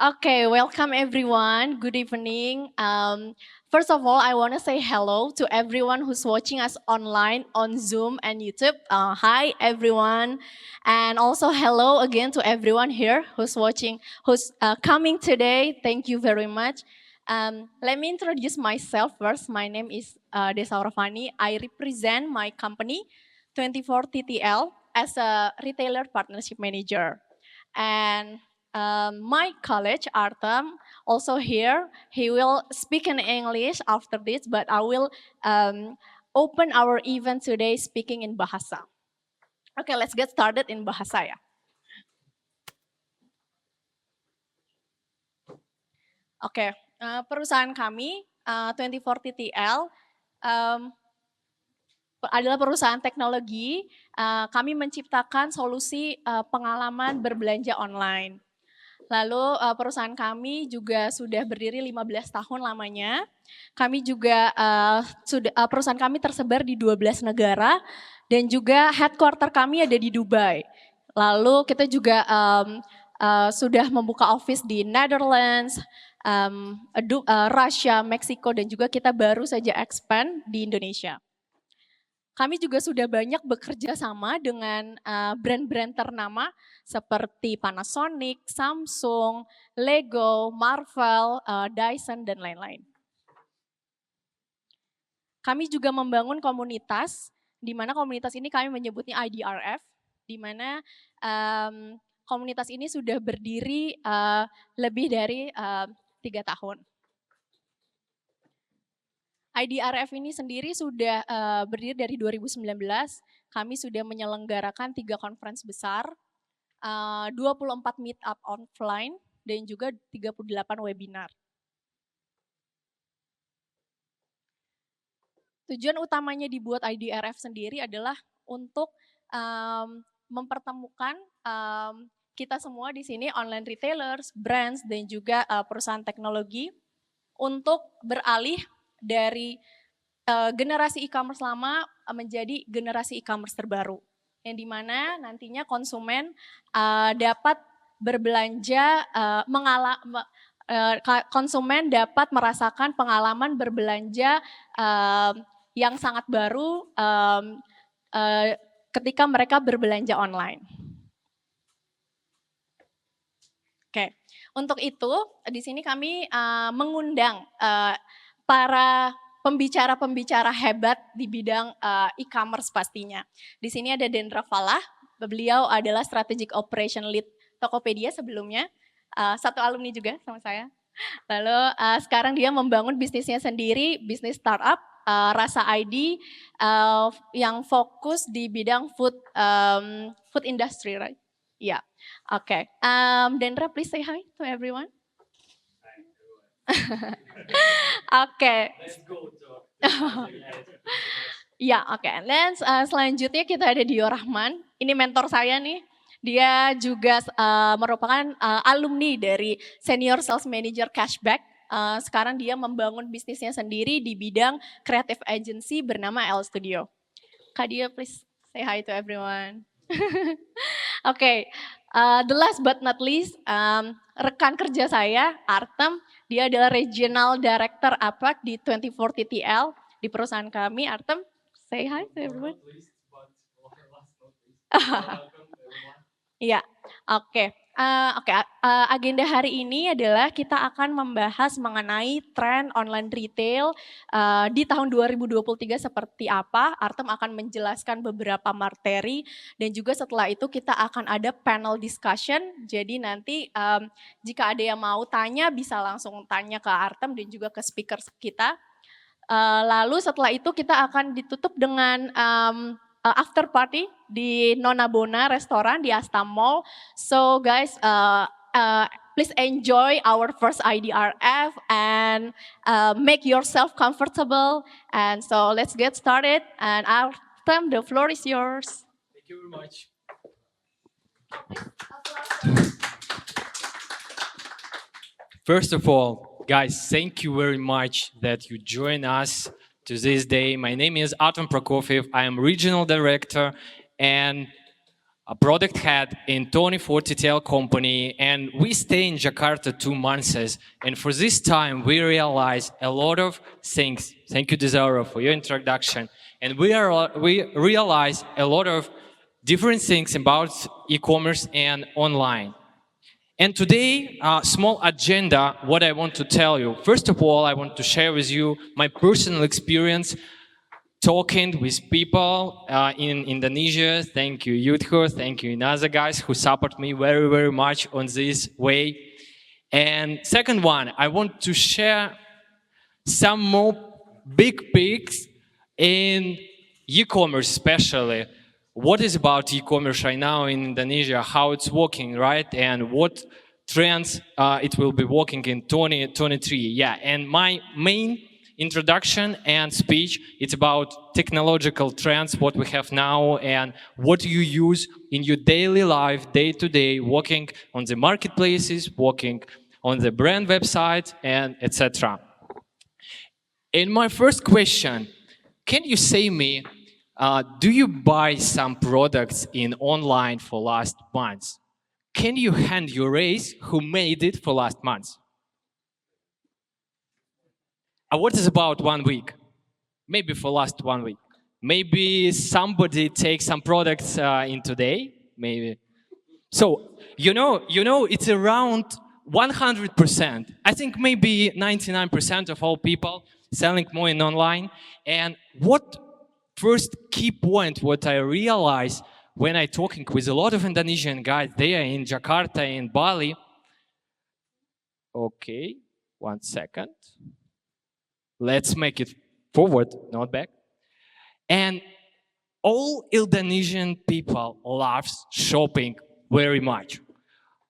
Okay, welcome everyone. Good evening. First of all, I want to say hello to everyone who's watching us online on Zoom and YouTube. Hi everyone, and also hello again to everyone here who's coming today. Thank you very much. Let me introduce myself first. My name is Desa Orfani. I represent my company, 24TTL, as a retailer partnership manager. And my college, Artem, also here. He will speak in English after this, but I will open our event today speaking in Bahasa. Okay, let's get started in Bahasa ya. Oke, perusahaan kami, 24TTL, adalah perusahaan teknologi. Kami menciptakan solusi pengalaman berbelanja online. Lalu perusahaan kami juga sudah berdiri 15 tahun lamanya. Kami juga perusahaan kami tersebar di 12 negara dan juga headquarter kami ada di Dubai. Lalu kita juga sudah membuka office di Netherlands, Russia, Meksiko, dan juga kita baru saja expand di Indonesia. Kami juga sudah banyak bekerja sama dengan brand-brand ternama seperti Panasonic, Samsung, Lego, Marvel, Dyson, dan lain-lain. Kami juga membangun komunitas, di mana komunitas ini kami menyebutnya IDRF, di mana komunitas ini sudah berdiri lebih dari 3 tahun. IDRF ini sendiri sudah berdiri dari 2019, kami sudah menyelenggarakan 3 conference besar, 24 meet up offline, dan juga 38 webinar. Tujuan utamanya dibuat IDRF sendiri adalah untuk mempertemukan kita semua di sini, online retailers, brands, dan juga perusahaan teknologi, untuk beralih dari generasi e-commerce lama menjadi generasi e-commerce terbaru, yang dimana nantinya konsumen dapat berbelanja, konsumen dapat merasakan pengalaman berbelanja yang sangat baru ketika mereka berbelanja online. Oke, untuk itu di sini kami mengundang para pembicara-pembicara hebat di bidang e-commerce pastinya. Di sini ada Dendra Falah, beliau adalah Strategic Operation Lead Tokopedia sebelumnya, satu alumni juga sama saya. Lalu sekarang dia membangun bisnisnya sendiri, bisnis startup, Rasa ID, yang fokus di bidang food industry, right? Ya, yeah. Oke. Dendra, please say hi to everyone. Oke. Let's go. Ya, oke. Dan selanjutnya kita ada Dio Rahman. Ini mentor saya nih. Dia juga merupakan alumni dari Senior Sales Manager Cashback. Sekarang dia membangun bisnisnya sendiri di bidang creative agency bernama L Studio. Kak Dio, please say hi to everyone. Oke, the last but not least, rekan kerja saya, Artem. Dia adalah Regional Director APAC di 24TTL di perusahaan kami. Artem, say hi to everyone. Iya, oke. Agenda hari ini adalah kita akan membahas mengenai tren online retail di tahun 2023 seperti apa. Artem akan menjelaskan beberapa materi dan juga setelah itu kita akan ada panel discussion. Jadi nanti jika ada yang mau tanya bisa langsung tanya ke Artem dan juga ke speaker kita. Lalu setelah itu kita akan ditutup dengan after party di Nona Bona restoran di Asta Mall. So guys, please enjoy our first IDRF and make yourself comfortable. And so let's get started. And Artem, the floor is yours. Thank you very much. First of all, guys, thank you very much that you join us to this day. My name is Artem Prokofiev. I am Regional Director, and a product head in Tony Fortitail company, and we stay in Jakarta 2 months. And for this time, we realized a lot of things. Thank you, Desiree, for your introduction. And we realized a lot of different things about e-commerce and online. And today, small agenda, what I want to tell you. First of all, I want to share with you my personal experience talking with people in Indonesia. Thank you, Yudho. Thank you, Inaza guys, who support me very, very much on this way. And second one, I want to share some more big pics in e-commerce, especially. What is about e-commerce right now in Indonesia, how it's working, right? And what trends it will be working in 2023. Yeah, and my main introduction and speech, it's about technological trends, what we have now, and what you use in your daily life, day to day, working on the marketplaces, working on the brand website, and etc. In my first question, can you say me, do you buy some products in online for last months? Can you hand your raise who made it for last month? What is about 1 week? Maybe for last 1 week. Maybe somebody takes some products in today, maybe. So, you know, it's around 100%. I think maybe 99% of all people selling more in online. And what first key point, what I realized when I talking with a lot of Indonesian guys there in Jakarta, in Bali. Okay, 1 second. Let's make it forward, not back. And all Indonesian people love shopping very much.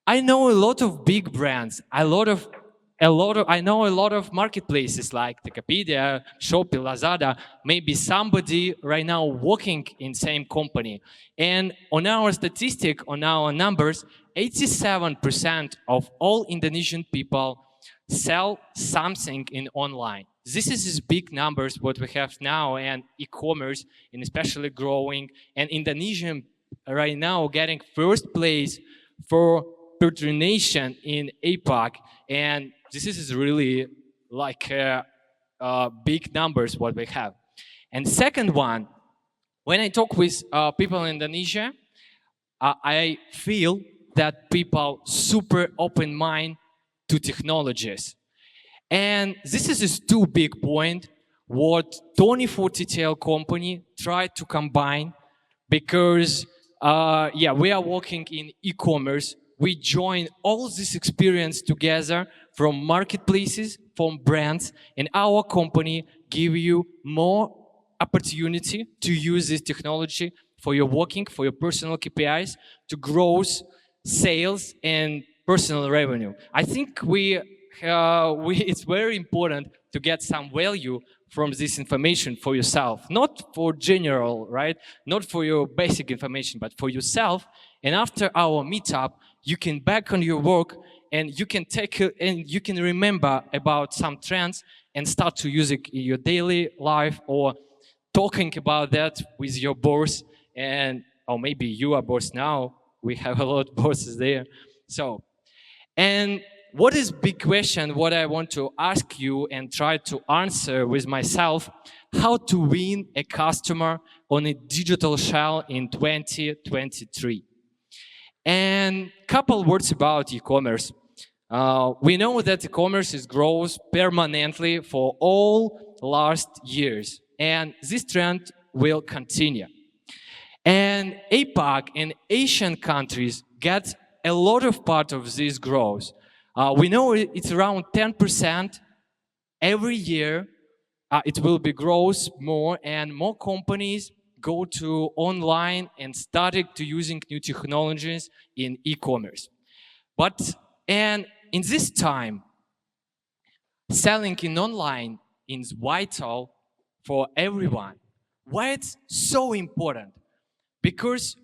I know a lot of big brands, I know a lot of marketplaces like Tokopedia, Shopee, Lazada. Maybe somebody right now working in same company. And on our statistic, on our numbers, 87% of all Indonesian people sell something in online. This is big numbers what we have now, and e-commerce, and especially growing. And Indonesian right now getting first place for patronation in APAC, and this is really like big numbers what we have. And second one, when I talk with people in Indonesia, I feel that people super open mind to technologies. And this is a two big point what Tony Fortitail company tried to combine, because yeah, we are working in e-commerce. We join all this experience together from marketplaces, from brands, and our company give you more opportunity to use this technology for your working, for your personal KPIs, to grow sales and personal revenue. I think it's very important to get some value from this information for yourself, not for general, right? Not for your basic information, but for yourself. And after our meetup, you can back on your work and you can take it and you can remember about some trends and start to use it in your daily life, or talking about that with your boss, and or maybe you are boss now. We have a lot of bosses there. So, and what is big question, what I want to ask you and try to answer with myself, how to win a customer on a digital shell in 2023. And couple words about e-commerce. We know that e-commerce grows permanently for all last years, and this trend will continue. And APAC and Asian countries get a lot of part of this growth. We know it's around 10% every year. It will be growth more, and more companies go to online and started to using new technologies in e-commerce. And in this time, selling in online is vital for everyone. Why it's so important? Because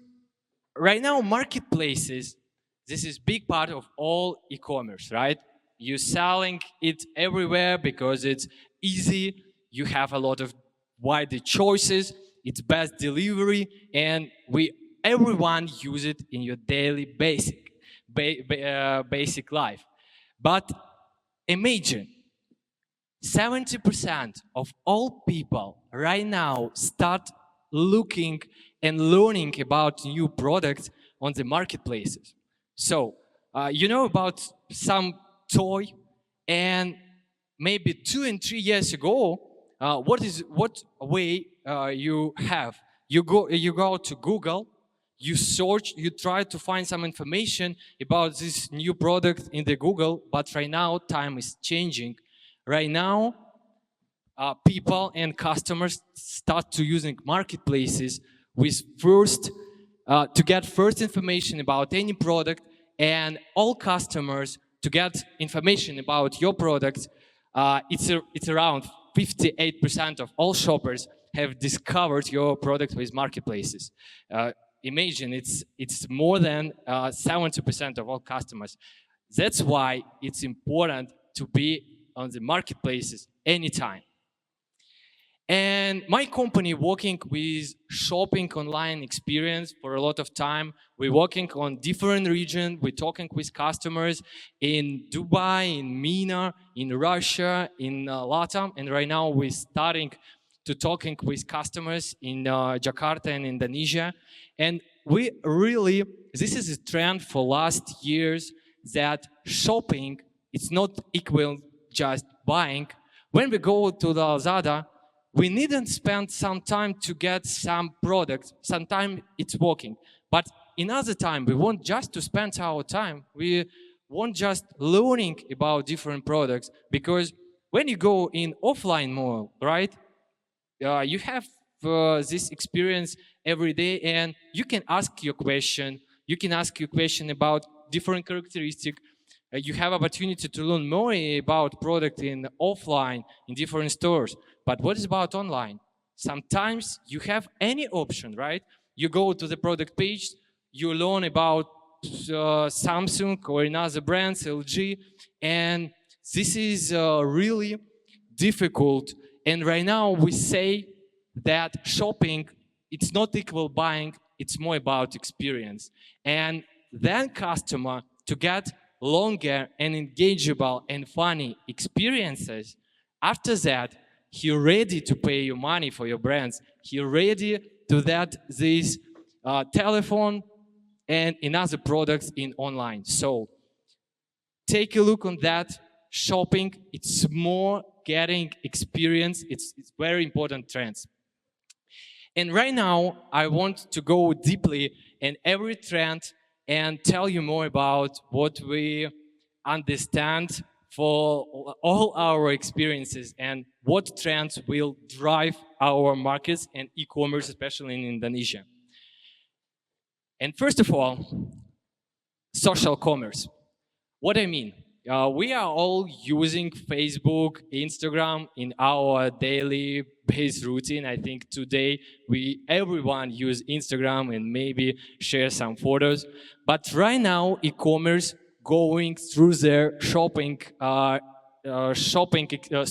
right now marketplaces, this is big part of all e-commerce, right? You're selling it everywhere because it's easy. You have a lot of wider choices. It's best delivery, and we everyone use it in your daily basic life. But imagine 70% of all people right now start looking and learning about new products on the marketplaces. So you know about some toy, and maybe 2 and 3 years ago, what way you have? You go to Google, you search, you try to find some information about this new product in the Google, but right now time is changing. Right now, people and customers start to using marketplaces with to get first information about any product, and all customers to get information about your product. It's around 58% of all shoppers have discovered your product with marketplaces. Imagine it's more than 70% of all customers. That's why it's important to be on the marketplaces anytime. And my company working with shopping online experience for a lot of time. We're working on different regions. We're talking with customers in Dubai, in MENA, in Russia, in LATAM. And right now we're starting to talking with customers in Jakarta and Indonesia. And this is a trend for last years, that shopping, it's not equal just buying. When we go to the Lazada, we needn't spend some time to get some products. Sometimes it's working. But another time, we want just to spend our time. We want just learning about different products. Because when you go in offline mall, right, you have this experience every day, and you can ask your question. You can ask your question about different characteristics. You have opportunity to learn more about product in offline, in different stores. But what is about online? Sometimes you have any option, right? You go to the product page, you learn about Samsung or another brands, LG, and this is really difficult. And right now we say that shopping, it's not equal buying, it's more about experience. And then customer, to get longer and engageable and funny experiences, after that, he ready to pay you money for your brands. He ready to that this telephone and another products in online. So take a look on that. Shopping, it's more getting experience. It's very important trends. And right now, I want to go deeply in every trend and tell you more about what we understand for all our experiences and what trends will drive our markets and e-commerce, especially in Indonesia. And first of all, social commerce. What I mean, we are all using Facebook, Instagram in our daily base routine. I think today everyone use Instagram and maybe share some photos. But right now, e-commerce going through their shopping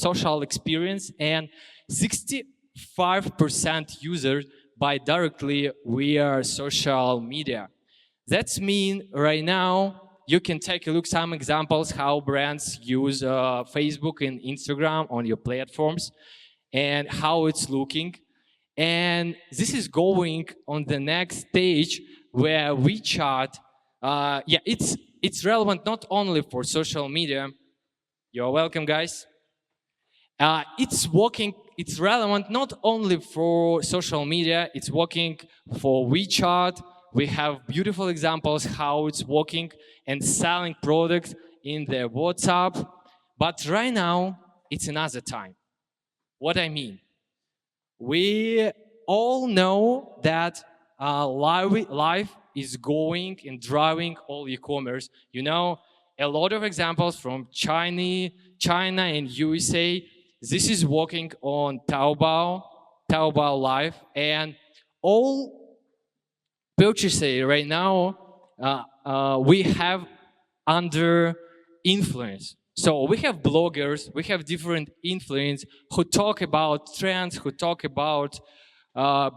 social experience, and 65% users buy directly via social media. That's mean right now you can take a look some examples how brands use Facebook and Instagram on your platforms and how it's looking. And this is going on the next stage where WeChat, it's relevant not only for social media. You're welcome, guys. It's relevant not only for social media, it's working for WeChat. We have beautiful examples how it's working and selling products in their WhatsApp. But right now, it's another time. What I mean, we all know that life is going and driving all e-commerce. You know, a lot of examples from China and USA. This is working on Taobao Live, and all purchases right now we have under influence. So we have bloggers, we have different influencers who talk about trends, who talk about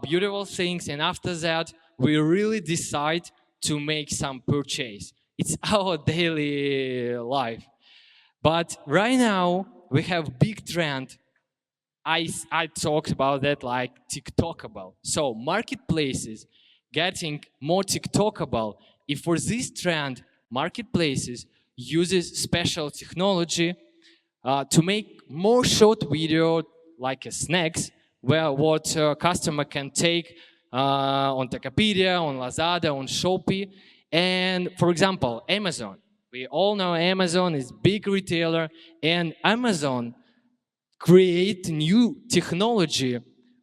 beautiful things, and after that, we really decide to make some purchase. It's our daily life. But right now, we have big trend. I talked about that like TikTokable. So marketplaces getting more TikTokable. If for this trend, marketplaces uses special technology to make more short video like a snacks, where what customer can take on Tokopedia, on Lazada, on Shopee. And for example, Amazon. We all know Amazon is big retailer, and Amazon create new technology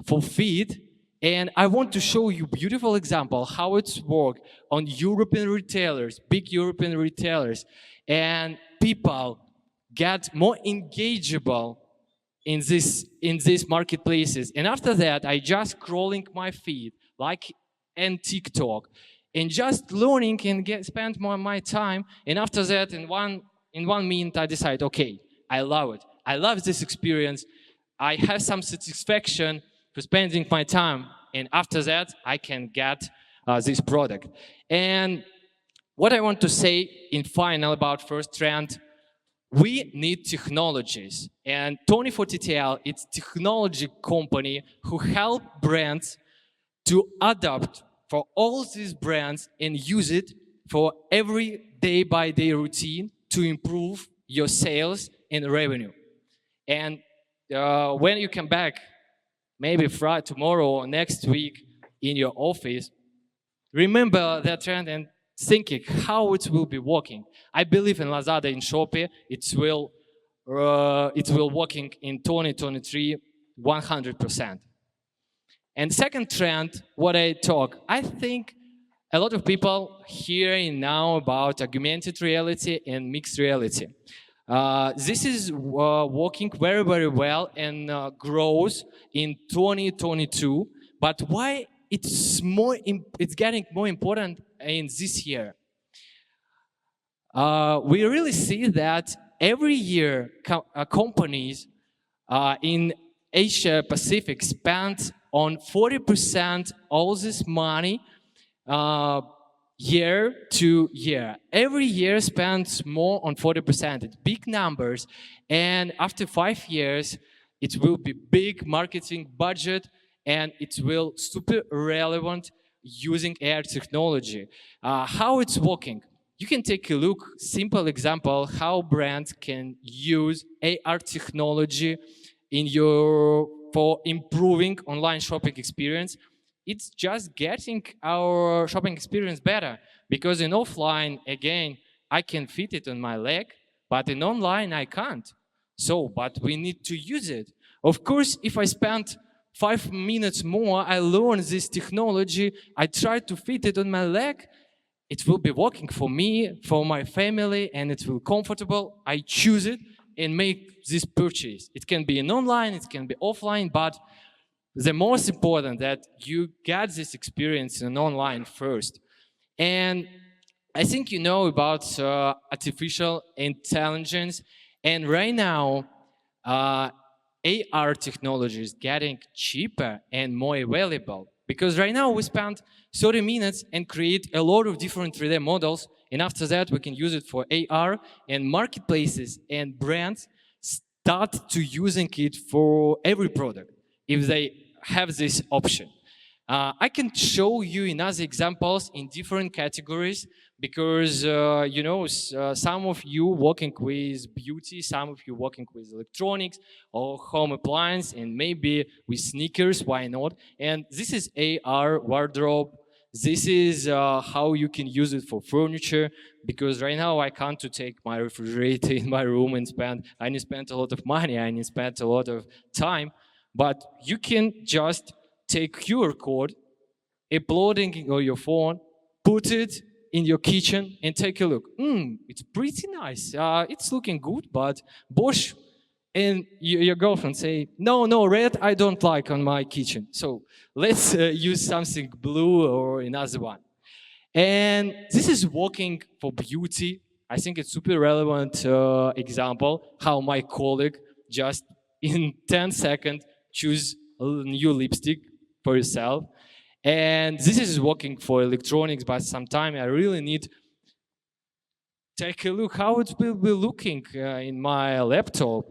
for feed. And I want to show you beautiful example how it's work on European retailers, big European retailers, and people get more engageable in these marketplaces. And after that, I just scrolling my feed like in TikTok, and just learning and spend more of my time. And after that, in one minute, I decide, okay, I love it. I love this experience. I have some satisfaction for spending my time, and after that, I can get this product. And what I want to say in final about first trend, we need technologies. And Tony for TTL, it's technology company who help brands to adapt for all these brands and use it for every day-by-day routine to improve your sales and revenue. And when you come back, maybe Friday, tomorrow or next week in your office, remember that trend and thinking how it will be working. I believe in Lazada, in Shopee, it will working in 2023 100%. And second trend, what I think a lot of people hearing now about augmented reality and mixed reality. This is working very, very well and grows in 2022. But why it's getting more important in this year? We really see that every year companies in Asia Pacific spend on 40% all this money year to year. Every year spends more on 40%. It's big numbers. And after 5 years, it will be big marketing budget, and it will super relevant using AR technology. How it's working? You can take a look, simple example, how brands can use AR technology for improving online shopping experience. It's just getting our shopping experience better, because in offline, again, I can fit it on my leg, but in online, I can't. So, but we need to use it. Of course, if I spend 5 minutes more, I learn this technology, I try to fit it on my leg, it will be working for me, for my family, and it will be comfortable. I choose it and make this purchase. It can be in online, it can be offline, but the most important that you get this experience in online first. And I think you know about artificial intelligence, and right now AR technology is getting cheaper and more available, because right now we spend 30 minutes and create a lot of different 3D models, and after that we can use it for AR, and marketplaces and brands start to using it for every product if they have this option. I can show you in other examples in different categories, because you know, some of you working with beauty, some of you working with electronics or home appliance, and maybe with sneakers, why not? And this is AR wardrobe. This is how you can use it for furniture, because right now I can't to take my refrigerator in my room and I need to spend a lot of money, I need to spend a lot of time, but you can just take QR code, uploading on your phone, put it in your kitchen and take a look. It's pretty nice. It's looking good, but Bosch, and your girlfriend say, no, red I don't like on my kitchen. So let's use something blue or another one. And this is working for beauty. I think it's super relevant example how my colleague just in 10 seconds choose a new lipstick for yourself. And this is working for electronics, but sometime I really need take a look how it will be looking in my laptop.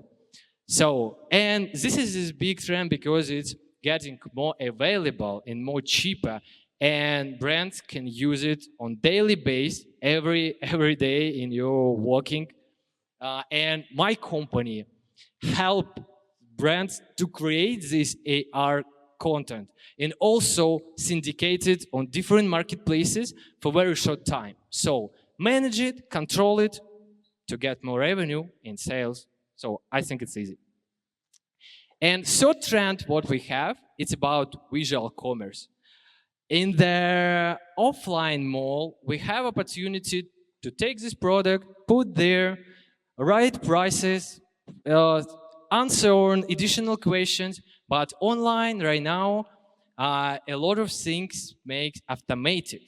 So, and this is this big trend because it's getting more available and more cheaper, and brands can use it on daily basis every day in your working. And my company help brands to create this AR content and also syndicate it on different marketplaces for very short time. So manage it, control it to get more revenue in sales. So I think it's easy. And third trend, what we have, it's about visual commerce. In the offline mall, we have opportunity to take this product, put there, right prices, answer on additional questions, but online right now, a lot of things make automated.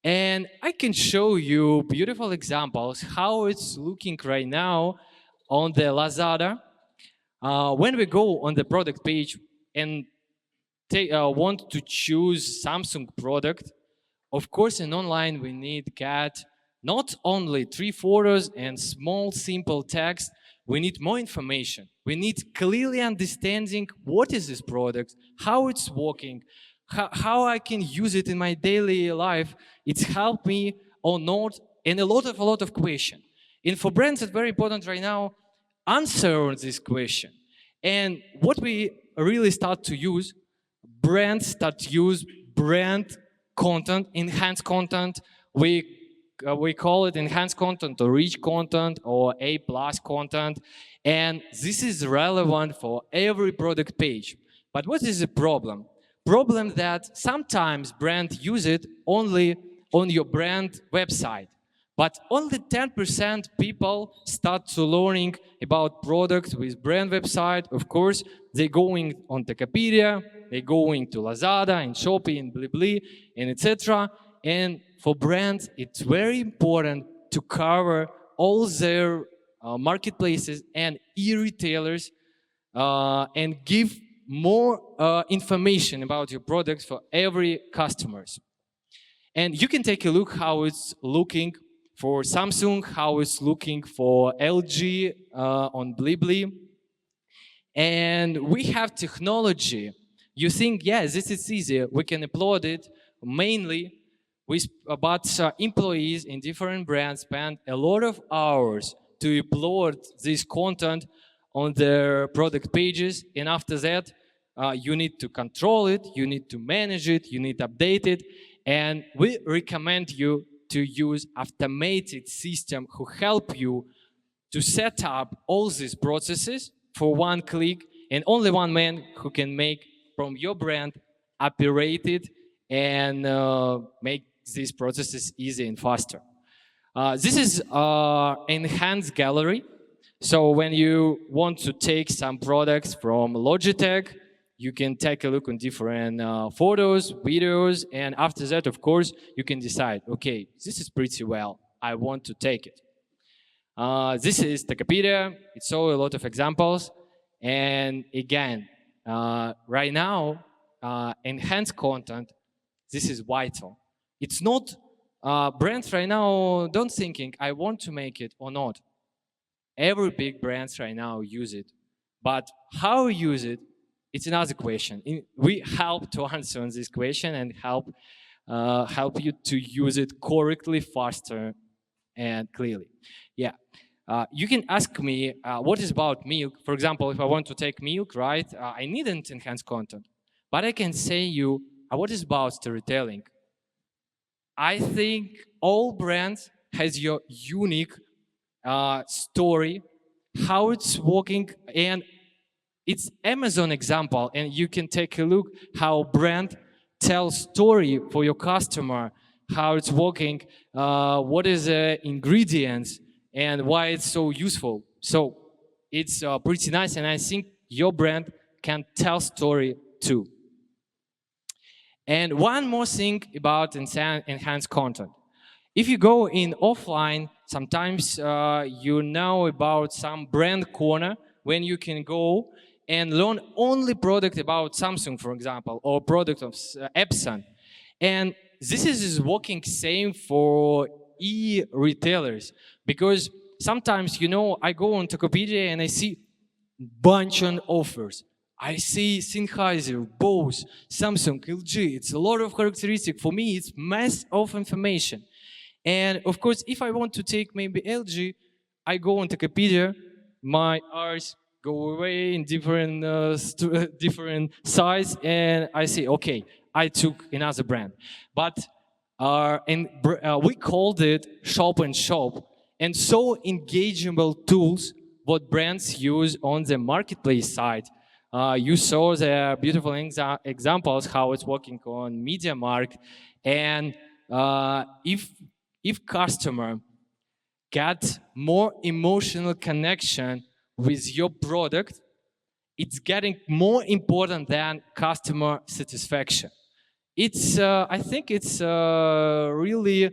And I can show you beautiful examples how it's looking right now on the Lazada. When we go on the product page and want to choose Samsung product, of course in online we need get not only 3 photos and small simple text, we need more information. We need clearly understanding what is this product, how it's working, how I can use it in my daily life, it's helped me or not, and a lot of questions. And for brands, it's very important right now, answer this question. And what we really start to use, brands start to use brand content, enhanced content. We call it enhanced content or rich content or A+ content. And this is relevant for every product page. But what is the problem? Problem that sometimes brands use it only on your brand website. But only 10% people start to learning about products with brand website. Of course, they're going on Tokopedia, they're going to Lazada and Shopee and Blibli and etc. And for brands, it's very important to cover all their marketplaces and e-retailers and give more information about your products for every customers. And you can take a look how it's looking for Samsung, how it's looking for LG on Blibli. And we have technology. You think, yes, this is easy. We can upload it mainly with about employees in different brands spend a lot of hours to upload this content on their product pages. And after that, you need to control it, you need to manage it, you need to update it. And we recommend you to use automated system who help you to set up all these processes for one click, and only one man who can make from your brand operate it and make these processes easy and faster. This is enhanced gallery. So when you want to take some products from Logitech, you can take a look on different photos, videos, and after that, of course, you can decide, okay, this is pretty well, I want to take it. This is Tokopedia, it saw a lot of examples, and again, right now, enhanced content, this is vital. It's not, brands right now don't thinking, I want to make it or not. Every big brands right now use it, but how you use it, it's another question. We help to answer on this question and help you to use it correctly, faster, and clearly. Yeah, you can ask me what is about milk. For example, if I want to take milk, right? I needn't enhance content, but I can say you what is about storytelling. I think all brands has your unique story, how it's working, and it's Amazon example, and you can take a look how brand tells story for your customer, how it's working, what is the ingredients, and why it's so useful. So it's pretty nice, and I think your brand can tell story too. And one more thing about enhanced content. If you go in offline, sometimes you know about some brand corner when you can go and learn only product about Samsung, for example, or product of Epson. And this is working same for e-retailers, because sometimes, I go on Tokopedia and I see bunch of offers. I see Sennheiser, Bose, Samsung, LG. It's a lot of characteristics. For me, it's mass of information. And of course, if I want to take maybe LG, I go on Tokopedia, my eyes go away in different different size, and I say, okay, I took another brand. But we called it Shop and Shop, and so engageable tools what brands use on the marketplace side. You saw the beautiful examples how it's working on MediaMarkt, and if customer get more emotional connection with your product, it's getting more important than customer satisfaction. It's I think it's really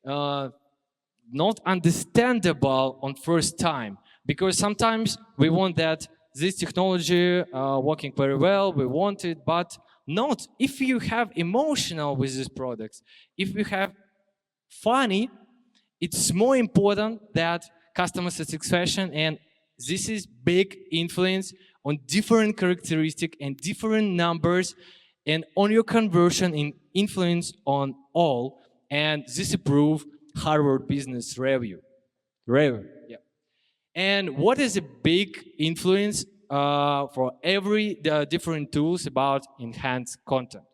not understandable on first time, because sometimes we want that this technology working very well, we want it, but not if you have emotional with these products. If you have funny, it's more important that customer satisfaction, and this is big influence on different characteristics and different numbers, and on your conversion and influence on all. And this improve Harvard Business Review. Yeah. And what is a big influence for every different tools about enhanced content?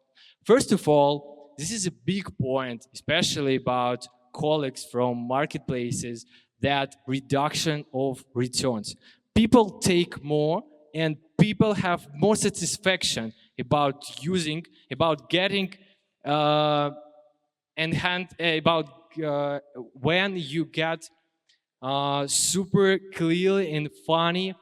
First of all, this is a big point, especially about colleagues from marketplaces, that reduction of returns. People take more, and people have more satisfaction about using, about getting enhanced, about when you get super clear and funny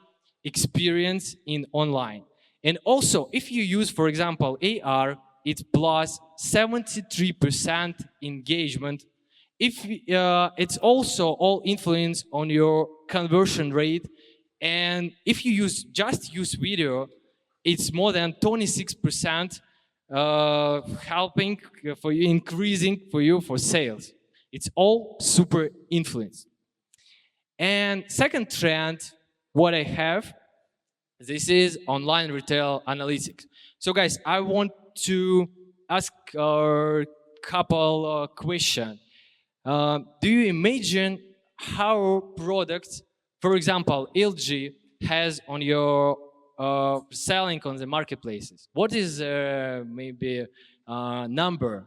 experience in online. And also, if you use, for example, AR, it's plus 73% engagement. If it's also all influence on your conversion rate, and if you just use video, it's more than 26% helping for you, increasing for you for sales. It's all super influence. And second trend, what I have, this is online retail analytics. So guys, I want to ask a couple questions. Do you imagine how products, for example, LG has on your selling on the marketplaces? What is maybe number?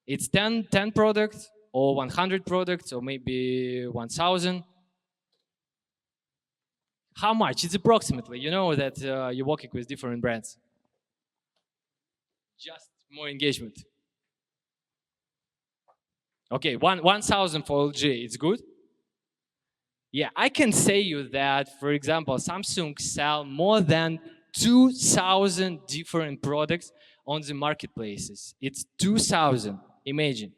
It's 10 products or 100 products or maybe 1,000? How much? It's approximately. You know that you're working with different brands. Just more engagement. Okay, 1,000 for LG, it's good? Yeah, I can say you that, for example, Samsung sell more than 2,000 different products on the marketplaces. It's 2,000, imagine.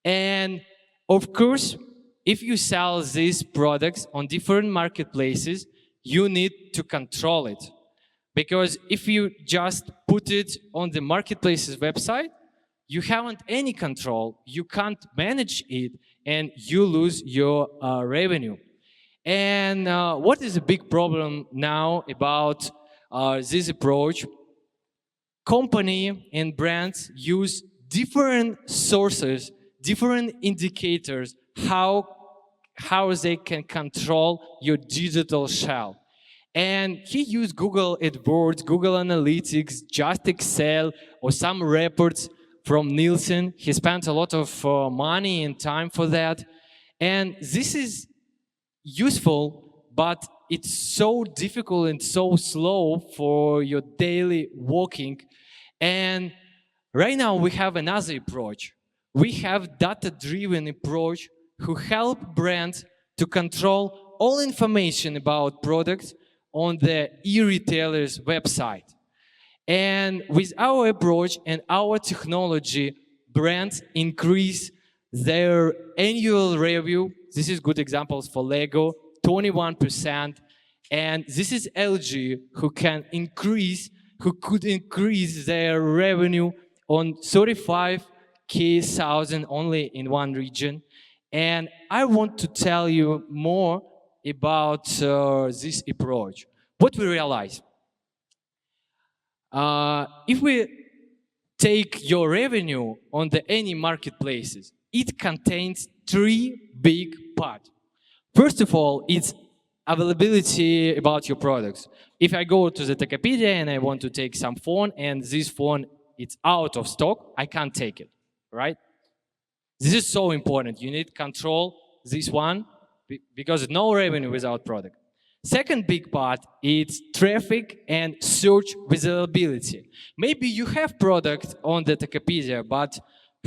And of course, if you sell these products on different marketplaces, you need to control it. Because if you just put it on the marketplace's website, you haven't any control, you can't manage it, and you lose your revenue. And what is a big problem now about this approach? Company and brands use different sources, different indicators, how they can control your digital shell. And he used Google AdWords, Google Analytics, just Excel, or some reports from Nielsen. He spent a lot of money and time for that. And this is useful, but it's so difficult and so slow for your daily working. And right now we have another approach. We have data-driven approach who help brands to control all information about products on the e-retailer's website. And with our approach and our technology, brands increase their annual revenue. This is good examples for Lego, 21%. And this is LG who could increase their revenue on 35,000 only in one region. And I want to tell you more about this approach. What we realize, if we take your revenue on the any marketplaces, it contains three big parts. First of all, it's availability about your products. If I go to the Tokopedia and I want to take some phone and this phone it's out of stock, I can't take it, right? This is so important. You need control this one because no revenue without product. Second big part is traffic and search visibility. Maybe you have product on the Tokopedia, but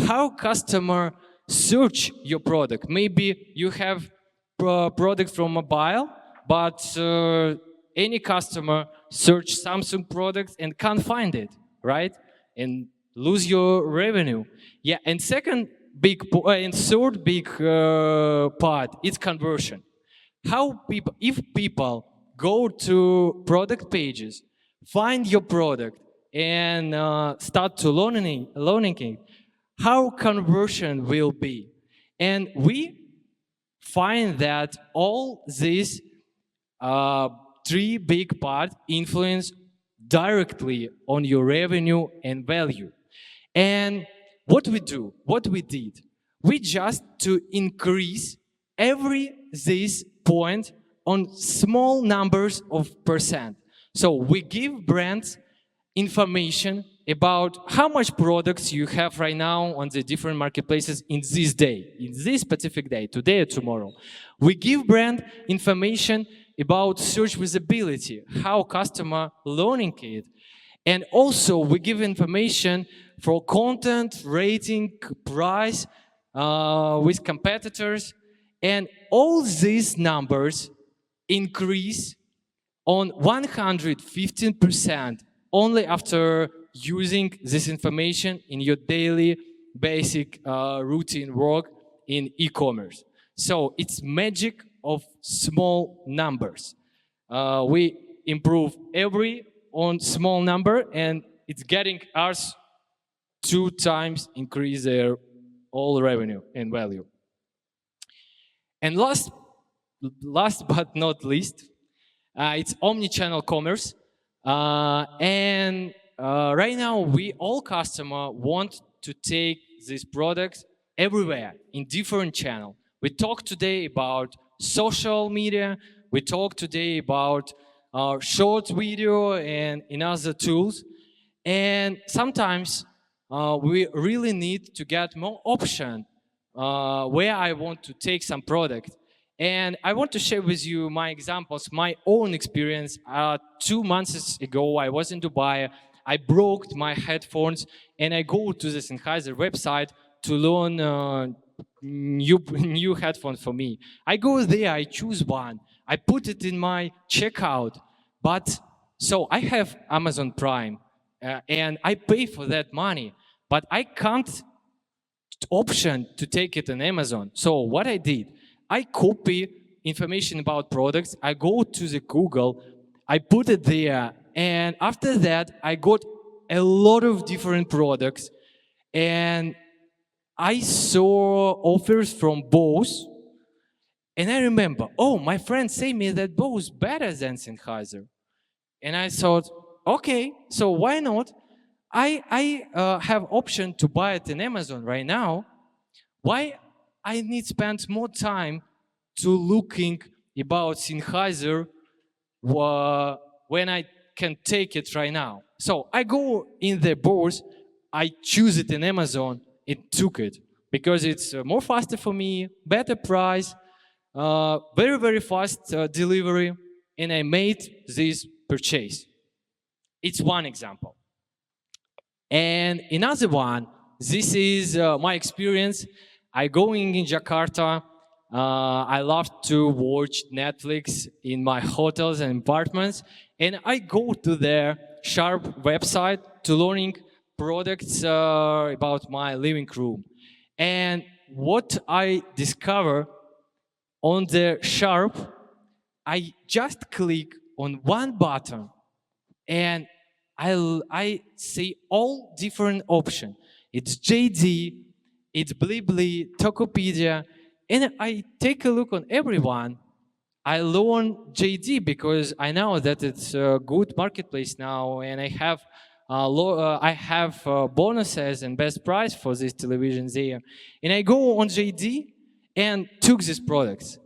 how customer search your product? Maybe you have product from mobile, but any customer search Samsung products and can't find it, right? And lose your revenue. Yeah, and third big part is conversion. If people go to product pages, find your product, and start to learning it, how conversion will be. And we find that all these three big parts influence directly on your revenue and value. And what we did, we just to increase every this point on small numbers of percent. So we give brands information about how much products you have right now on the different marketplaces in this day, in this specific day, today or tomorrow. We give brand information about search visibility, how customer learning it. And also we give information for content, rating, price, with competitors. And all these numbers increase on 115% only after using this information in your daily basic routine work in e-commerce. So it's magic of small numbers. We improve every on small number and it's getting us 2 times increase their all revenue and value. And last but not least, it's omni-channel commerce. And right now, all customer want to take these products everywhere in different channels. We talk today about social media. We talk today about short video and in other tools. And sometimes we really need to get more option where I want to take some product. And I want to share with you my examples, my own experience. 2 months ago, I was in Dubai. I broke my headphones and I go to the Sennheiser website to learn new headphones for me. I go there, I choose one. I put it in my checkout. But so I have Amazon Prime and I pay for that money, but I can't option to take it on Amazon. So what I did, I copy information about products, I go to the Google, I put it there, and after that, I got a lot of different products, and I saw offers from Bose, and I remember, oh, my friends say me that Bose better than Sennheiser. And I thought, okay, so why not? I have option to buy it in Amazon right now. Why I need spend more time to looking about Sennheiser when I can take it right now? So I go in the Bose, I choose it in Amazon, it took it because it's more faster for me, better price, very, very fast delivery, and I made this purchase. It's one example. And another one, this is my experience. I going in Jakarta. I love to watch Netflix in my hotels and apartments. And I go to their Sharp website to learning products about my living room. And what I discover on the Sharp, I just click on one button and I see all different options. It's JD, it's Blibli, Tokopedia, and I take a look on everyone. I learn JD because I know that it's a good marketplace now, and I have bonuses and best price for these televisions there. And I go on JD and took these products.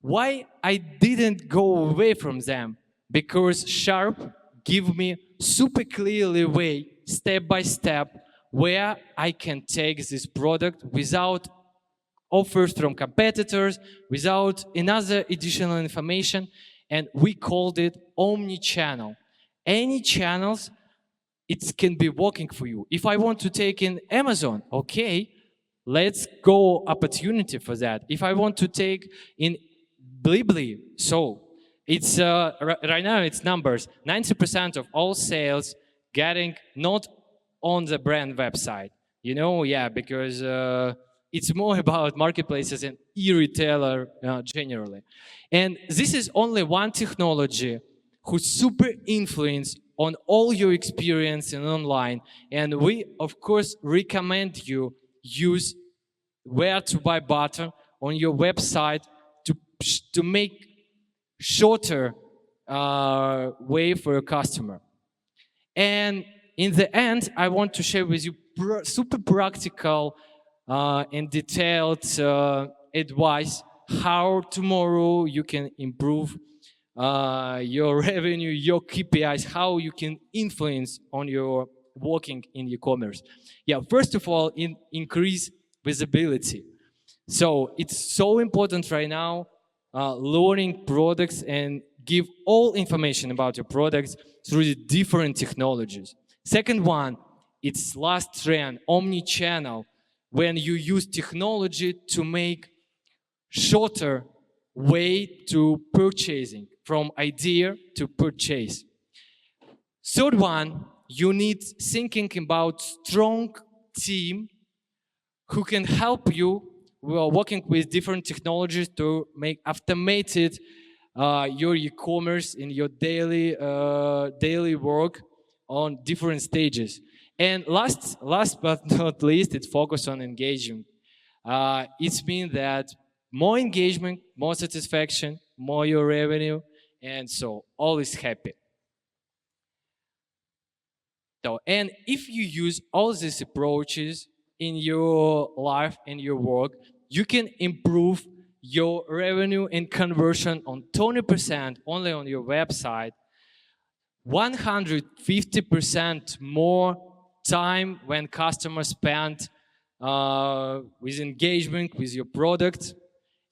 Why I didn't go away from them? Because Sharp give me super clearly way, step by step, where I can take this product without offers from competitors, without another additional information, and we called it omni-channel. Any channels, it can be working for you. If I want to take in Amazon, okay, let's go opportunity for that. If I want to take in Blibli, so it's right now it's numbers. 90% of all sales getting not on the brand website. You know, yeah, because it's more about marketplaces and e-retailer generally. And this is only one technology who's super influence on all your experience in online. And we, of course, recommend you use where to buy button on your website to make shorter way for your customer. And in the end, I want to share with you super practical and detailed advice how tomorrow you can improve your revenue, your KPIs, how you can influence on your working in e-commerce. Yeah, first of all, increase visibility. So it's so important right now learning products and give all information about your products through the different technologies. Second one, it's last trend, omni-channel, when you use technology to make shorter way to purchasing, from idea to purchase. Third one, you need thinking about strong team who can help you. We are working with different technologies to make automated your e-commerce in your daily work on different stages. And last but not least, it's focus on engagement. It means that more engagement, more satisfaction, more your revenue, and so all is happy. So, and if you use all these approaches in your life and your work, you can improve your revenue and conversion on 20% only on your website, 150% more time when customers spend with engagement with your product,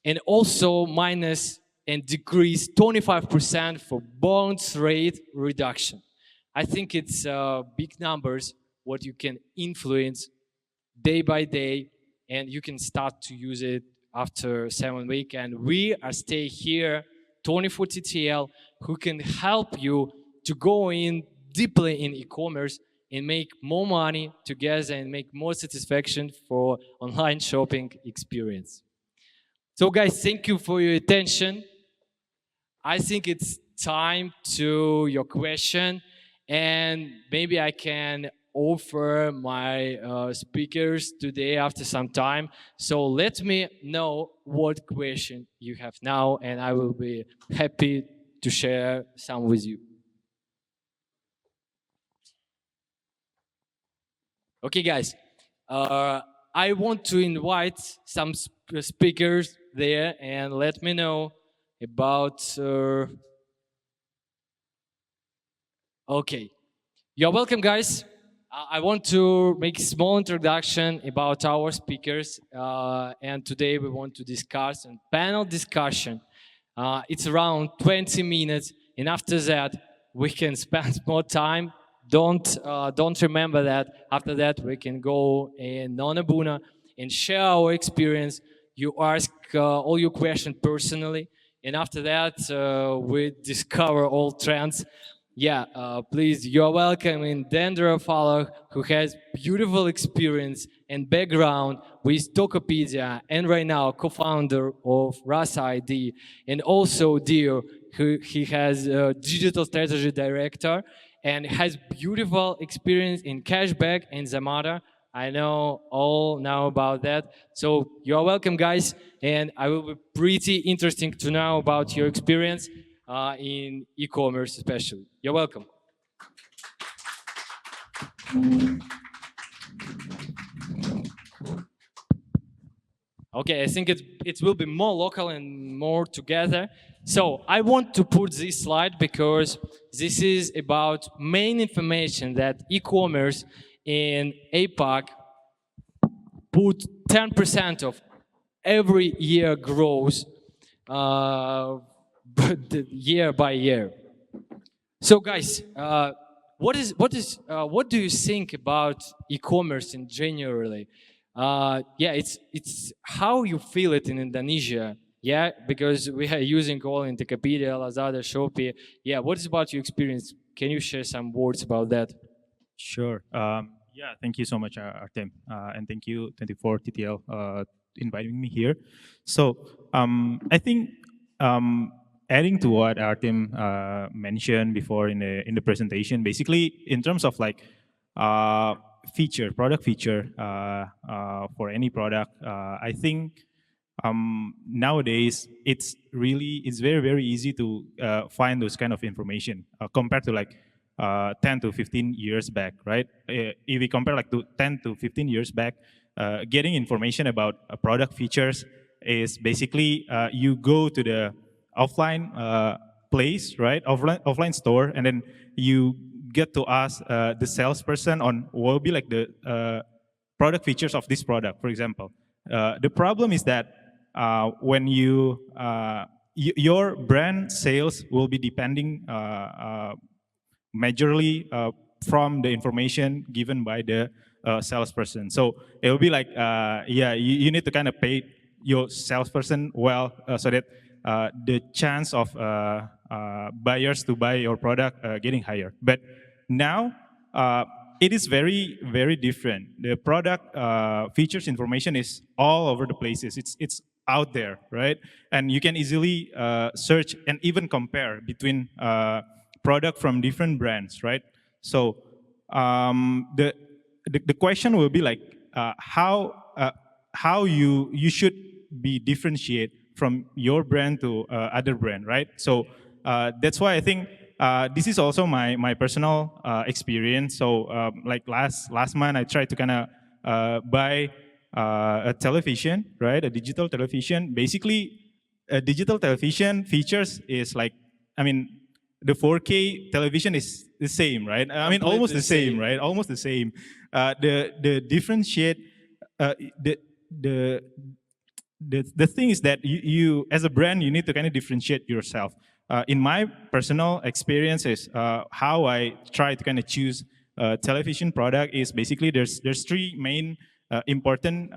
and also minus and decrease 25% for bounce rate reduction. I think it's big numbers what you can influence day by day, and you can start to use it after 7 weeks. And we are stay here, 24TTL, who can help you to go in deeply in e-commerce and make more money together and make more satisfaction for online shopping experience. So guys, thank you for your attention. I think it's time to your question, and maybe I can offer my speakers today after some time. So let me know what question you have now, and I will be happy to share some with you. Okay, guys, I want to invite some speakers there and let me know about... Okay, you're welcome, guys. I want to make a small introduction about our speakers, and today we want to discuss a panel discussion. It's around 20 minutes, and after that we can spend more time. Don't remember that. After that we can go in Nonabuna and share our experience. You ask all your questions personally, and after that we discover all trends. Yeah, please, you're welcome in Dendra Fallah, who has beautiful experience and background with Tokopedia, and right now co-founder of Rasa ID, and also Dio, who he has a digital strategy director and has beautiful experience in cashback and Zamata. I know all now about that. So you're welcome, guys, and I will be pretty interesting to know about your experience in e-commerce, especially. You're welcome. Okay, I think it will be more local and more together. So I want to put this slide because this is about main information that e-commerce in APAC put 10% of every year growth year by year. So guys, what do you think about e-commerce in generally? Yeah, it's how you feel it in Indonesia. Yeah, because we are using all in Tokopedia, Lazada, Shopee. Yeah, what is about your experience? Can you share some words about that? Sure. Yeah, thank you so much, Artem. And thank you, 24 TTL, inviting me here. So I think adding to what Artem mentioned before in the presentation, basically in terms of like product feature for any product, I think nowadays it's very easy to find those kind of information compared to like 10 to 15 years back, right? If we compare like to 10 to 15 years back, getting information about product features is basically you go to the offline place, right? Offline store, and then you get to ask the salesperson on what will be like the product features of this product, for example. The problem is that when your brand sales will be depending majorly from the information given by the salesperson. So it will be like, yeah, you need to kind of pay your salesperson well so that the chance of buyers to buy your product getting higher. But now it is very different. The product features information is all over the places. It's out there, right? And you can easily search and even compare between product from different brands, right? So the question will be like how you should be differentiate from your brand to other brand, right? So that's why I think this is also my personal experience. So like last month, I tried to kind of buy a television, right? A digital television. Basically, a digital television features is like, I mean, the 4K television is the same, right? I mean, almost the same, right? Almost the same. The differentiate, the thing is that you as a brand, you need to kind of differentiate yourself. In my personal experiences, how I try to kind of choose a television product is basically there's three main important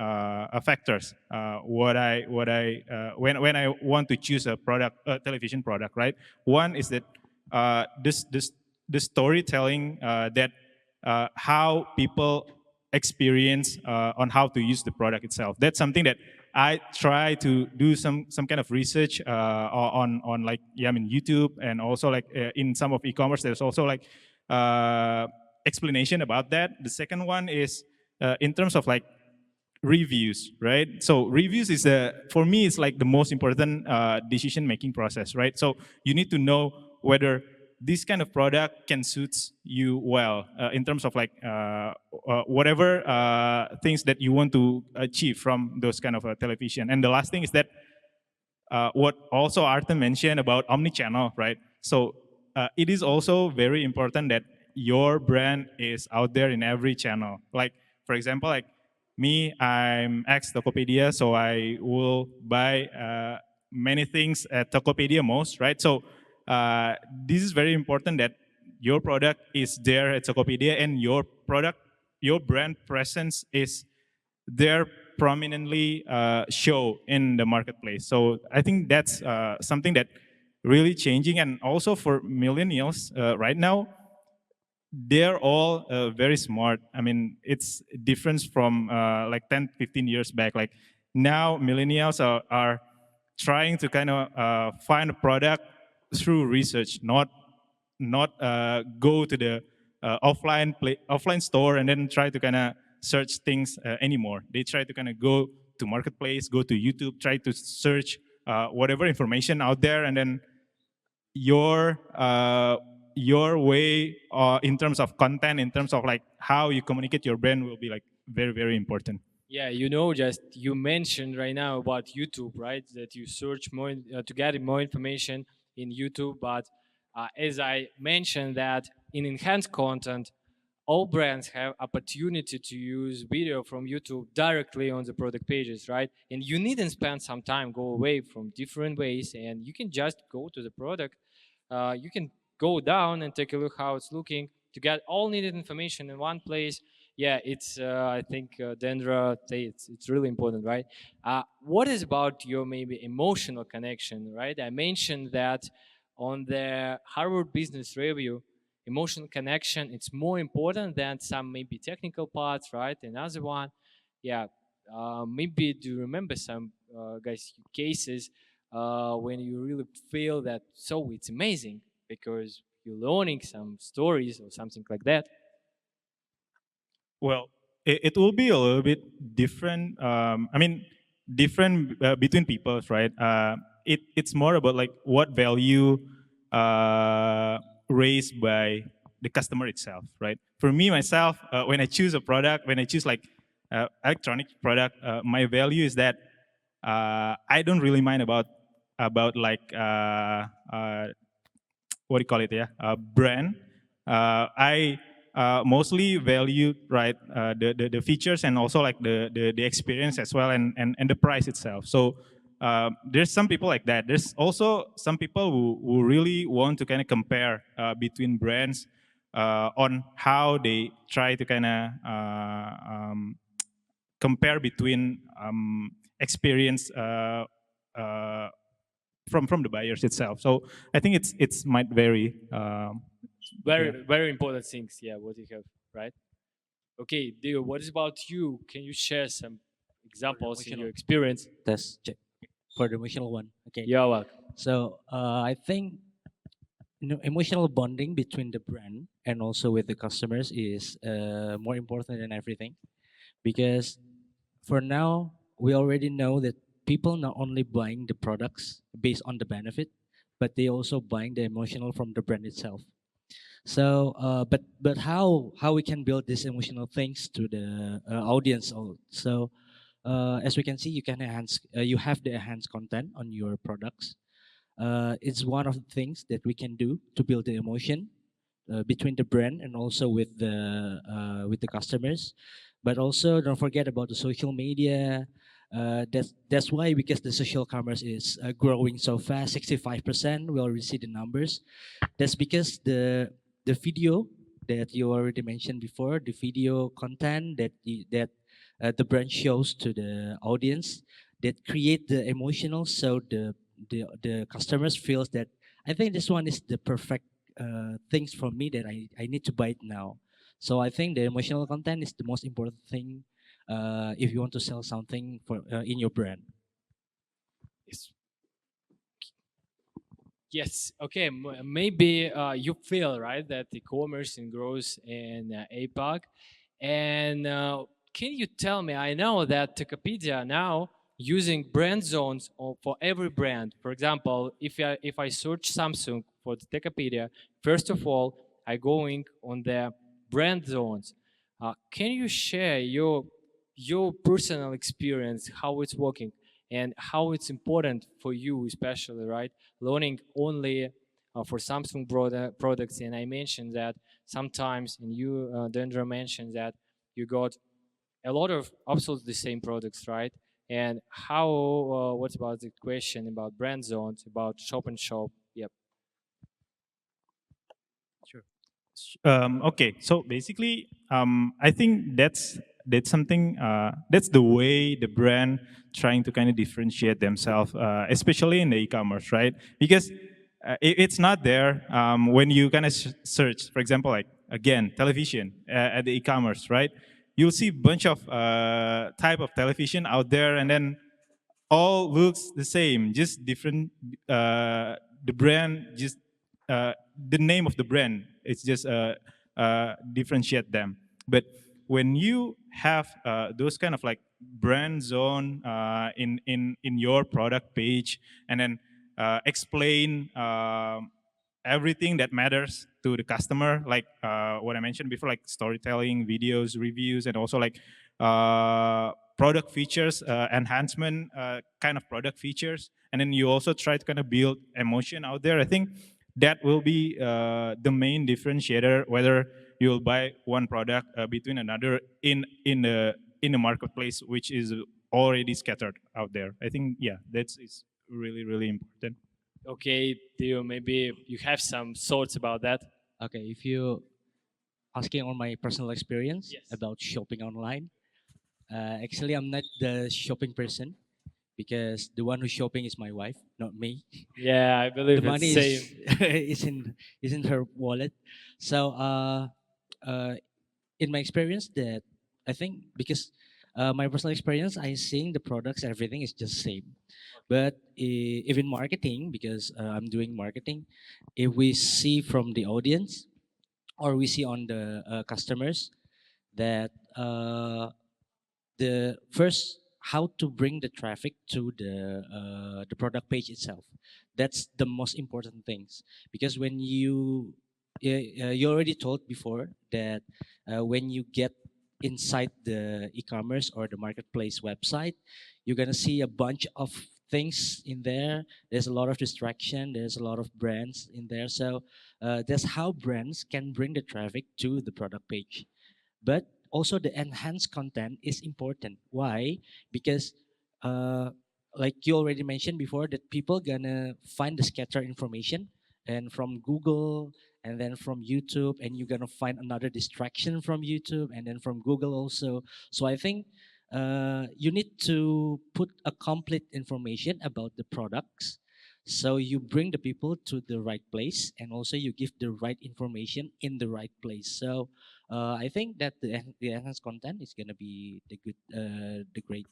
factors. When I want to choose a product, television product, right? One is that the storytelling that how people experience on how to use the product itself. That's something that I try to do some kind of research on like, yeah, I mean YouTube, and also like in some of e-commerce there's also like explanation about that. The second one is in terms of like reviews, right? So reviews is for me it's like the most important decision making process, right? So you need to know whether this kind of product can suit you well in terms of like whatever things that you want to achieve from those kind of television. And the last thing is that what also Artem mentioned about omnichannel, right? So it is also very important that your brand is out there in every channel. Like for example, like me, I'm ex-Tokopedia, so I will buy many things at Tokopedia most, right? So this is very important that your product is there at Tokopedia and your brand presence is there prominently show in the marketplace. So I think that's something that really changing. And also for millennials right now, they're all very smart. I mean, it's different from like 10, 15 years back. Like now, millennials are trying to kind of find a product through research, not go to the offline store and then try to kind of search things anymore. They try to kind of go to marketplace, go to YouTube, try to search whatever information out there, and then your your way in terms of content, in terms of like how you communicate your brand will be like very, very important. Yeah, just you mentioned right now about YouTube, right? That you search more to get more information in YouTube. But as I mentioned, that in enhanced content, all brands have opportunity to use video from YouTube directly on the product pages, right? And you needn't spend some time go away from different ways, and you can just go to the product. You can go down and take a look how it's looking to get all needed information in one place. Yeah, it's I think Dendra say it's really important, right? What is about your maybe emotional connection, right? I mentioned that on the Harvard Business Review, emotional connection it's more important than some maybe technical parts, right? Another one, yeah, maybe do you remember some guys cases when you really feel that so it's amazing because you're learning some stories or something like that. Well, it will be a little bit different. I mean, different between peoples, right? It's more about like what value raised by the customer itself, right? For me myself, when I choose a product, when I choose like electronic product, my value is that I don't really mind about like what do you call it? Yeah, brand. I mostly value right the features and also like the experience as well and the price itself. So there's some people like that. There's also some people who really want to kind of compare between brands on how they try to kind of compare between experience uh, from the buyers itself. So I think it's might vary. Very important things, yeah, what you have, right? Okay, Dio, what is about you? Can you share some examples in your emotional experience? test check for the emotional one. Okay. Yeah, welcome. So I think emotional bonding between the brand and also with the customers is more important than everything because for now we already know that people not only buying the products based on the benefit, but they also buying the emotional from the brand itself. So, but how we can build these emotional things to the audience? So, as we can see, you can enhance. You have the enhanced content on your products. It's one of the things that we can do to build the emotion between the brand and also with the customers. But also, don't forget about the social media. That's why because the social commerce is growing so fast, 65%. We already see the numbers. That's because the video that you already mentioned before, the video content that the brand shows to the audience that create the emotional, so the customers feels that I think this one is the perfect things for me that I need to buy it now. So I think the emotional content is the most important thing if you want to sell something for in your brand. Yes. Yes. Okay. Maybe you feel right that e-commerce and grows in APAC, and can you tell me? I know that Tokopedia now using brand zones for every brand. For example, if I search Samsung for the Tokopedia, first of all, I going on the brand zones. Can you share your personal experience, how it's working, and how it's important for you, especially, right? Learning only for Samsung products, and I mentioned that sometimes, and you, Dendra, mentioned that you got a lot of absolutely the same products, right? And how? What about the question about brand zones, about shop and shop? Yep. Okay, so basically, I think that's something that's the way the brand trying to kind of differentiate themselves, especially in the e-commerce, right? Because it's not there when you kind of search, for example, like again, television at the e-commerce, right? You'll see a bunch of type of television out there, and then all looks the same, just different. The brand, just the name of the brand, it's just differentiate them. But when you have those kind of like brand zone in your product page, and then explain everything that matters to the customer, like what I mentioned before, like storytelling, videos, reviews, and also like product features, enhancement kind of product features. And then you also try to kind of build emotion out there. I think that will be the main differentiator, whether you'll buy one product between another in the marketplace, which is already scattered out there. I think, yeah, that's is really, really important. Okay, Theo, maybe you have some thoughts about that. Okay, if you asking on my personal experience Yes. about shopping online, actually I'm not the shopping person because the one who's shopping is my wife, not me. Yeah, I believe The it's money same. is in her wallet. So in my experience, that I think because my personal experience, I seeing the products, everything is just same. But if in marketing, because I'm doing marketing, if we see from the audience or we see on the customers that the first how to bring the traffic to the product page itself, that's the most important things. Because when you already told before that when you get inside the e-commerce or the marketplace website, you're gonna see a bunch of things in there. There's a lot of distraction, there's a lot of brands in there. So that's how brands can bring the traffic to the product page. But also the enhanced content is important. Why? Because like you already mentioned before, that people gonna find the scattered information and from Google and then from YouTube, and you're gonna find another distraction from YouTube and then from Google also. So I think you need to put a complete information about the products, so you bring the people to the right place and also you give the right information in the right place. So I think that the enhanced content is gonna be the good, the great,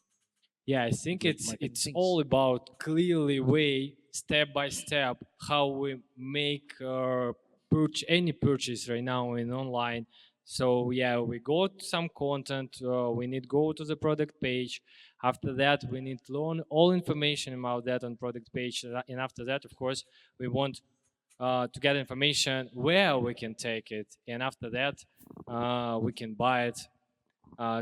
Yeah, I think great it's marketing it's things. all about clearly way step by step how we make any purchase right now in online. So yeah, we go to some content. We need go to the product page. After that, we need to learn all information about that on product page. And after that, of course, we want to get information where we can take it. And after that, we can buy it.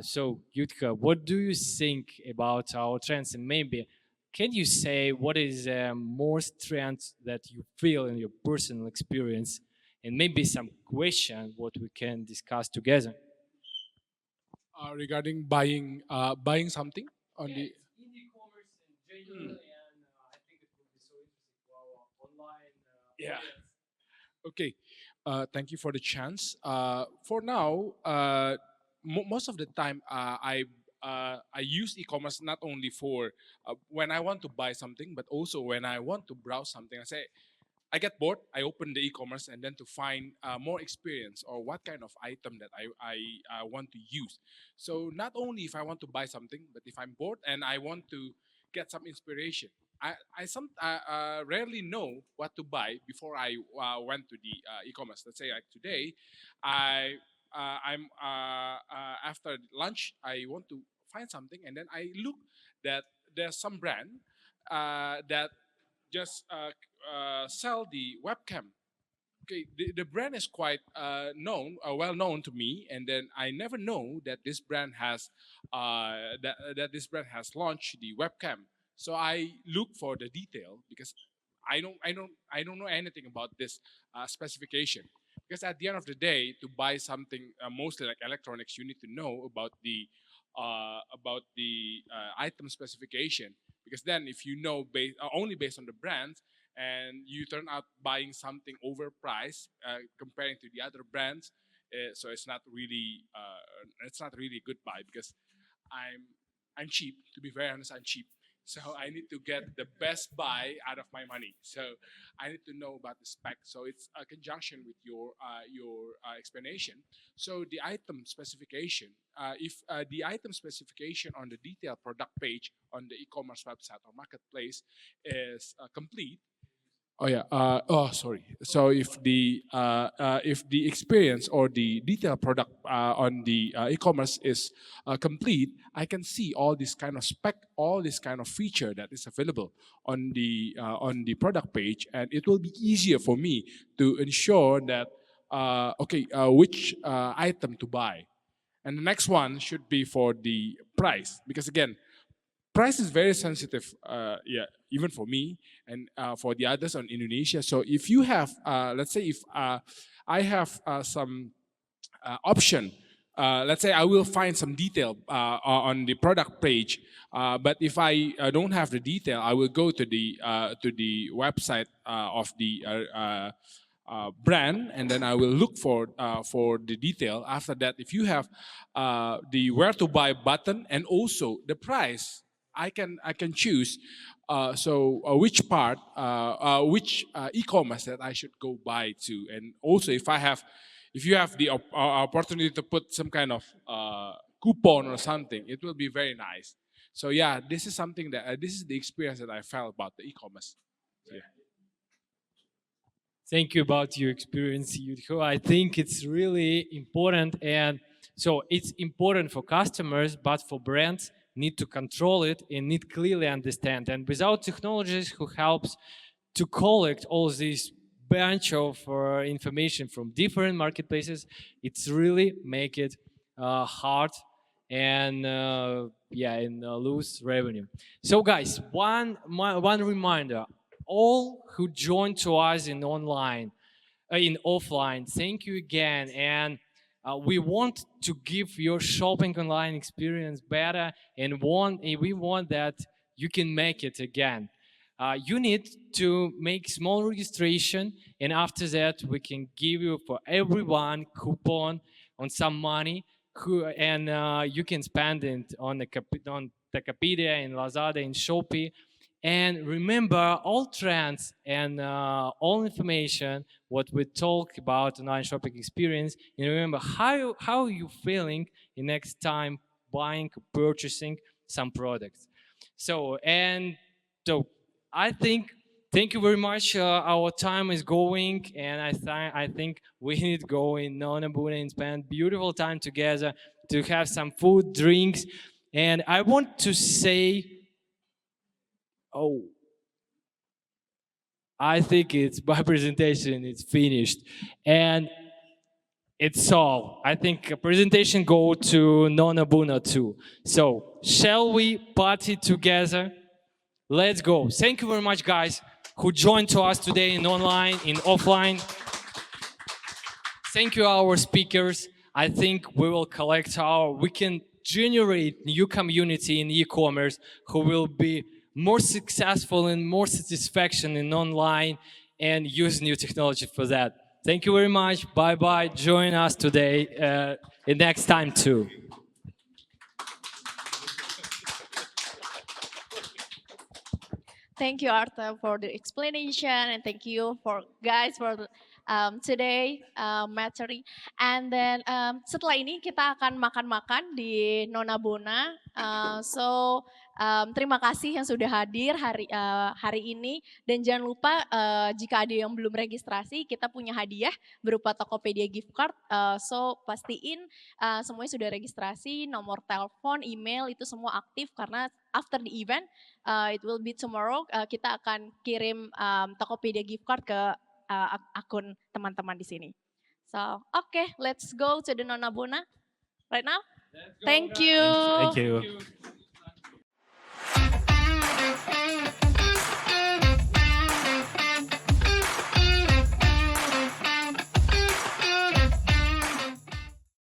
So, Yutka, what do you think about our trends? And maybe can you say what is most trends that you feel in your personal experience? And maybe some question what we can discuss together. Regarding buying something on the in e-commerce in general, and I think it would be so interesting for our online Yeah. audience. Okay, thank you for the chance. For now, most of the time, I use e-commerce not only for when I want to buy something, but also when I want to browse something. I get bored. I open the e-commerce and then to find more experience or what kind of item that I want to use. So not only if I want to buy something, but if I'm bored and I want to get some inspiration. I rarely know what to buy before I went to the e-commerce. Let's say like today, I'm after lunch. I want to find something, and then I look that there's some brand that just sell the webcam. Okay, the brand is quite well known to me, and then I never know that this brand has that this brand has launched the webcam. So I look for the detail because I don't know anything about this specification. Because at the end of the day, to buy something mostly like electronics, you need to know about the item specification. Because then, if you know only based on the brand, and you turn out buying something overpriced comparing to the other brands, so it's not really a good buy because I'm I'm cheap. To be very honest, I'm cheap, So I need to get the best buy out of my money. So I need to know about the spec. So it's a conjunction with your explanation. So the item specification, if the item specification on the detailed product page on the e-commerce website or marketplace is complete. Oh yeah. Sorry. So if the experience or the detailed product on the e-commerce is complete, I can see all this kind of spec, all this kind of feature that is available on the product page, and it will be easier for me to ensure that which item to buy. And the next one should be for the price, because again, price is very sensitive, even for me and for the others on Indonesia. So if you have, let's say if I have some option, let's say I will find some detail on the product page, but if I don't have the detail, I will go to the website of the brand, and then I will look for the detail. After that, if you have the where to buy button and also the price, I can choose. Which part, which e-commerce that I should go buy to, and also if you have the opportunity to put some kind of coupon or something, it will be very nice. So yeah, this is something that this is the experience that I felt about the e-commerce. So, yeah. Thank you about your experience, Yudho. I think it's really important, and so it's important for customers, but for brands need to control it and need clearly understand. And without technologies who helps to collect all this bunch of information from different marketplaces, it's really make it hard and lose revenue. So guys, one reminder: all who joined to us in offline, thank you again, and we want to give your shopping online experience better, and we want that you can make it again. You need to make small registration, and after that we can give you for everyone coupon on some money, and you can spend it on Tokopedia, in Lazada, in Shopee. And remember all trends and all information what we talk about online shopping experience. And remember how you feeling the next time buying, purchasing some products. So I think thank you very much. Our time is going, and I think we need to go in Nona Buna and spend beautiful time together to have some food, drinks, and I want to say. Oh, I think my presentation is finished, and it's all. I think a presentation go to Nona Buna too. So shall we party together? Let's go. Thank you very much, guys, who joined to us today in online, in offline. Thank you, our speakers. I think we can generate new community in e-commerce who will be more successful and more satisfaction in online and use new technology for that. Thank you very much. Bye-bye. Join us today next time too. Thank you, Arta, for the explanation, and thank you for guys for today materi. And then setelah ini kita akan makan-makan di Nona Bona. Terima kasih yang sudah hadir hari ini, dan jangan lupa jika ada yang belum registrasi, kita punya hadiah berupa Tokopedia gift card. Pastiin semuanya sudah registrasi, nomor telepon, email itu semua aktif, karena after the event it will be tomorrow, kita akan kirim Tokopedia gift card ke akun teman-teman di sini. So, okay, let's go to the Nona Bona right now. Thank you. Thank you.